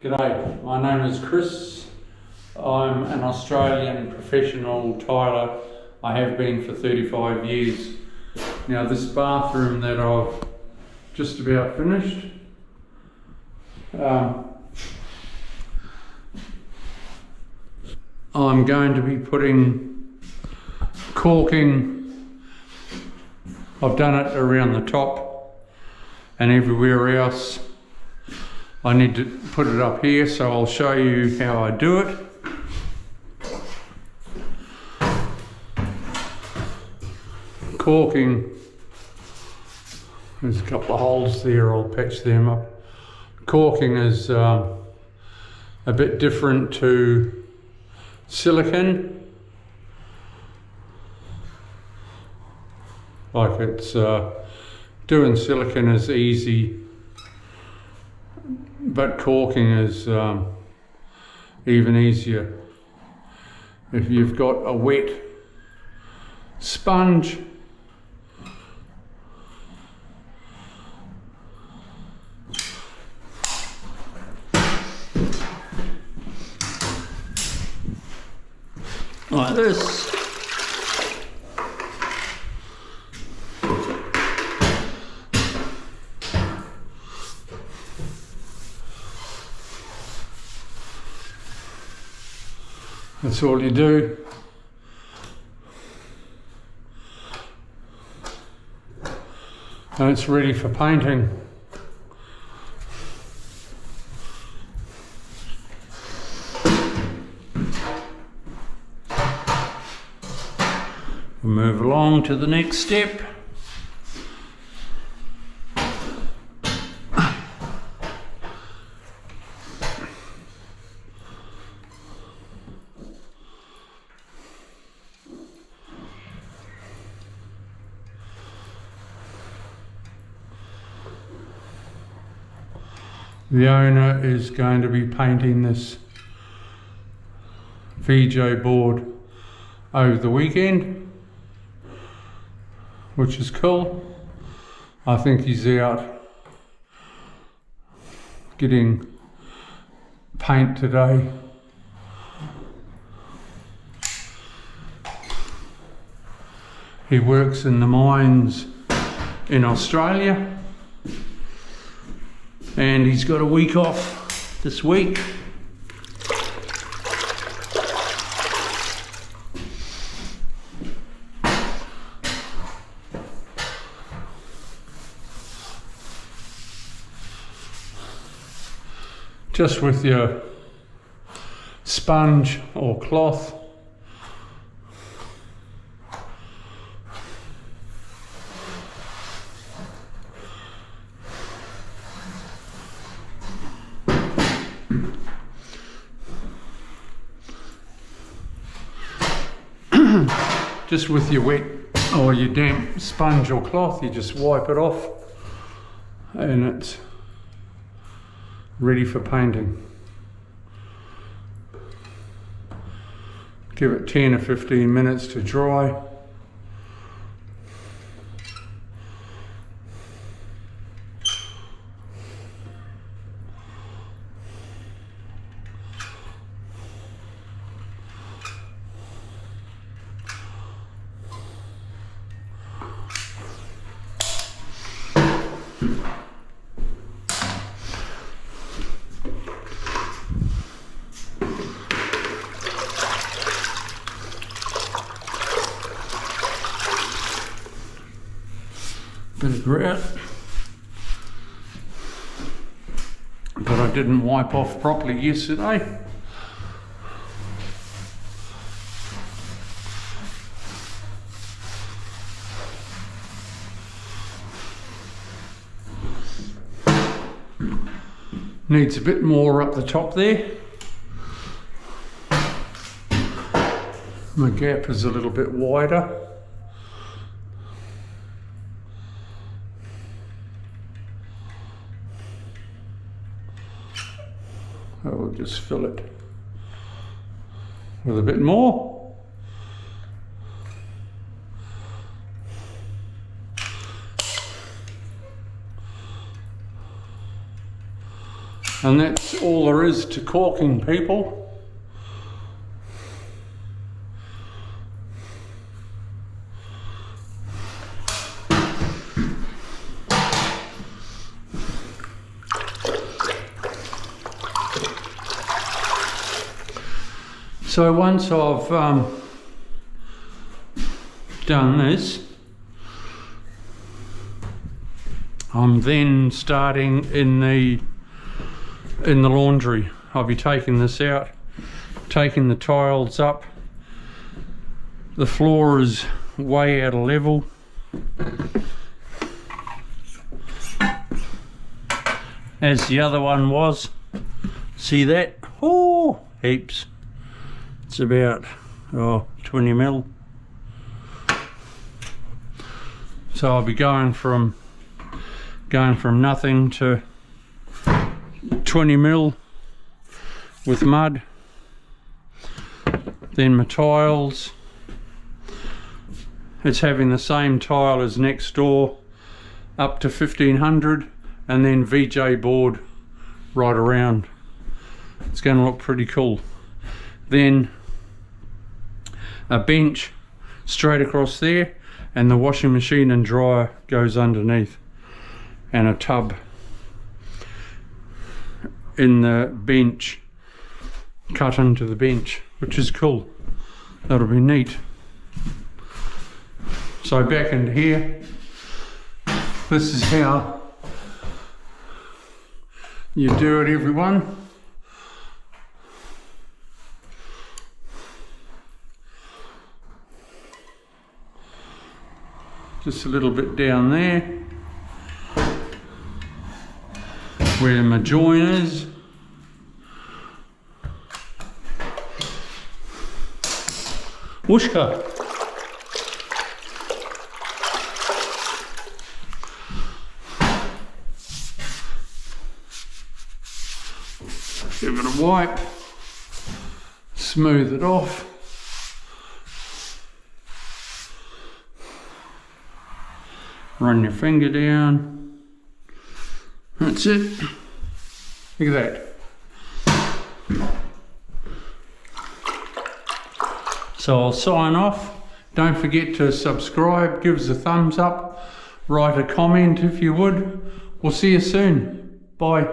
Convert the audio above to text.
G'day, my name is Chris. I'm an Australian professional tiler. I have been for 35 years. Now this bathroom that I've just about finished, I'm going to be putting caulking. I've done it around the top and everywhere else. I need to put it up here, so I'll show you how I do it. Caulking, there's a couple of holes there, I'll patch them up. Caulking is a bit different to silicone. Like it's, doing silicone is easy, but caulking is even easier. If you've got a wet sponge, like this, that's all you do. And it's ready for painting. We'll move along to the next step. The owner is going to be painting this VJ board over the weekend, which is cool. I think he's out getting paint today. He works in the mines in Australia, and he's got a week off this week. Just with your sponge or cloth, just with your wet or your damp sponge or cloth, you just wipe it off and it's ready for painting. Give it 10 or 15 minutes to dry. Bit of grout, but I didn't wipe off properly yesterday. Needs a bit more up the top there. My gap is a little bit wider. I will just fill it with a bit more. And that's all there is to caulking, people. So once I've done this, I'm then starting in the laundry. I'll be taking this out, taking the tiles up. The floor is way out of level. As the other one was. See that? Oh, heaps. It's about 20 mil. So I'll be going from nothing to 20 mil with mud. Then my tiles, it's having the same tile as next door, up to 1500, and then VJ board right around. It's going to look pretty cool. Then a bench straight across there, and the washing machine and dryer goes underneath, and a tub in the bench, cut into the bench, which is cool. That'll be neat. So back into here, this is how you do it, everyone. Just a little bit down there where my join is. Whooshka. Give it a wipe, smooth it off. Run your finger down. That's it. Look at that. So I'll sign off. Don't forget to subscribe, give us a thumbs up, write a comment if you would. We'll see you soon. Bye.